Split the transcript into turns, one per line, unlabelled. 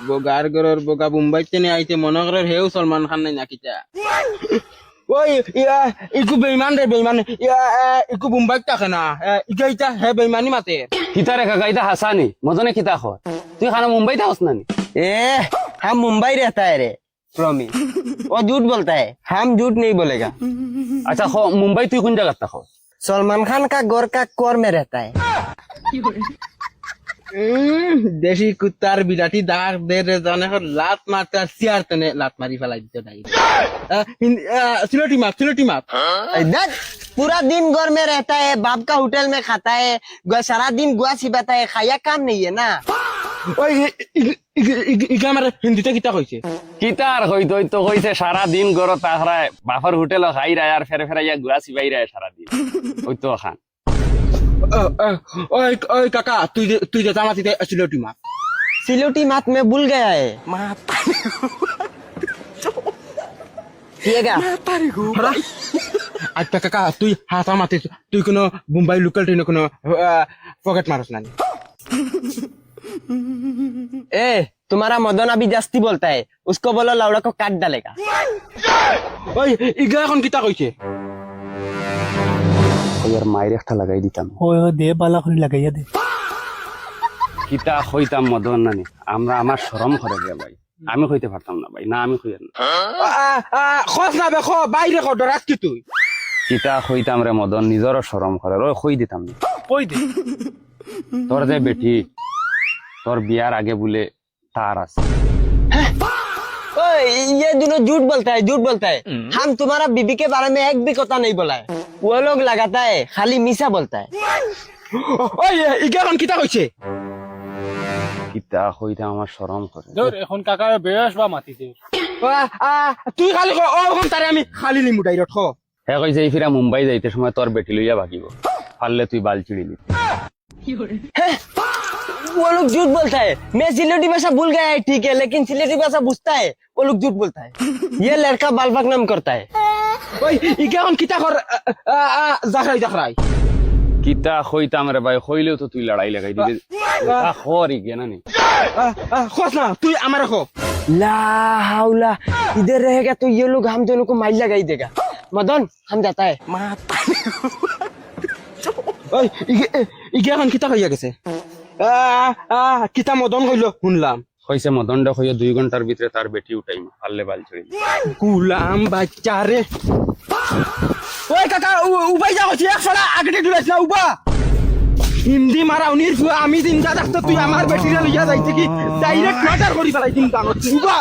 Boger গরর বোগা মুম্বাইতে নিয়ে আইতে মনে করে হেউ সলমান খান নাই নাকিটা ওই ইকু বেইমান রে বেইমান ইকু মুম্বাই থাকে না ইটা হে বেইমানি মাতে
কিতা রে কাকা ইতা হাসানি মজনে কিতা খর তুই খানা মুম্বাইতে হস নানি
हम मुंबई रहता है रे प्रॉमिस वो झूठ बोलता है हम झूठ नहीं बोलेगा
আচ্ছা খ মুম্বাই তুই কোন জায়গাত থাকো
सलमान खान का गोर का कोर में रहता है
দেশি কুত্তার বিরাটি দাগ দে রে জানে লাত মারতে আর সিয়ার তনে লাত মারি ফেলাই দিতে নাই সিলেটি মাছ
इधर पूरा दिन गोर में रहता है बाप का होटल में खाता है सारा दिन गुआ सिबाता है खाया काम नहीं है ना
ওই ইগা আমার হিন্দিতে কিতা কইছে
কিতা আর হইতো ওই তো কইছে সারা দিন গর তাহরায় বাফার হোটেল খাই রায় আর ফেরে ফেরাইয়া গুয়া সিবাই রায় সারা দিন ওই তো খান
ওই ওই কাকা তুই যে জামাতিতে সিলেটি মাছ
सिलोटी मात में भूल गया है पिएगा
আচ্ছা কাকা তুই হাতা মাতিস তুই কোনো মুম্বাই লোকাল ট্রেনে কোনো পকেট মারস না
ए तुम्हारा मदन अभी जास्ती बोलता है उसको बोलो लौड़ा को काट डालेगा
ওই ইগা এখন কিতা কইছে
ওই আর মায়ের একটা লাগাই দিতাম
ওই দে বালা করে লাগাইয়া দে
কিতা হইতাম মদন নানি আমরা আমার শরম করে গে ভাই আমি কইতে পারতাম না ভাই না আমি কইয়ার না
খস না বে বাইরে খ ডরাস কি তুই
কিতা হইতাম রে মদন নিজরও শরম করে ওই কই দিতাম না
কই দে
তোর যে বেটি তোর বিয়ার আগে বলে তার আছে
ओए ये दोनों झूठ बोलता है हम तुम्हारा बीबी के बारे में एक भी कथा नहीं बोला है वो लोग लगाता है खाली मीसा बोलता है
ওই ইগা এখন কিতা কইছে
কিতা হইতাম আমার শরম করে
ধর এখন কাকা বেশ বা মাতিছে
তুই খালি ওখান তারে আমি খালি লিমু ডাইরেক্ট খ
হ্যাঁ কইছে এই ফিরা মুম্বাই যাইতে সময় তোর বেটি লইয়া ভাগিব পারলে তুই বাল চিড়িলি
वो लोग झूठ बोलता है मैं सिलेटी भाषा भूल गया है ठीक है लेकिन सिलेटी भाषा बुझता है वो लोग झूठ बोलता है ये लड़का बाल नाम करता है
ওই ইগা এখন কিতা কর জাখরাই
কিতা হইতাম রে ভাই হইলেও তো তুই লড়াই লাগাই দিবি খরি গে না নি
খস না তুই আমার খ
ला हाउला इधर रहेगा तो ये लोग हम दोनों को माइल लगाई देगा मदन हम जाता है
ওই ইগা এখন কিতা কইয়া গেছে কিতা মদন কইল শুনলাম
কইছে মদনটা হইয়া 2 ঘন্টার ভিতরে তার বেটি উঠাইম পারলে বাল চিড়িলি
গুলাম বাচ্চা রে ওই কাকা উবাই যাও একশোটা আগে দূরাইছ না উবা হিন্দি মারা উনির আমি চিন্তা থাকতো তুই আমার বেটিরা লইয়া যাইতে কি ডাইরেক্ট মার্ডার করি ফেলাই চিন্তা করছি উবা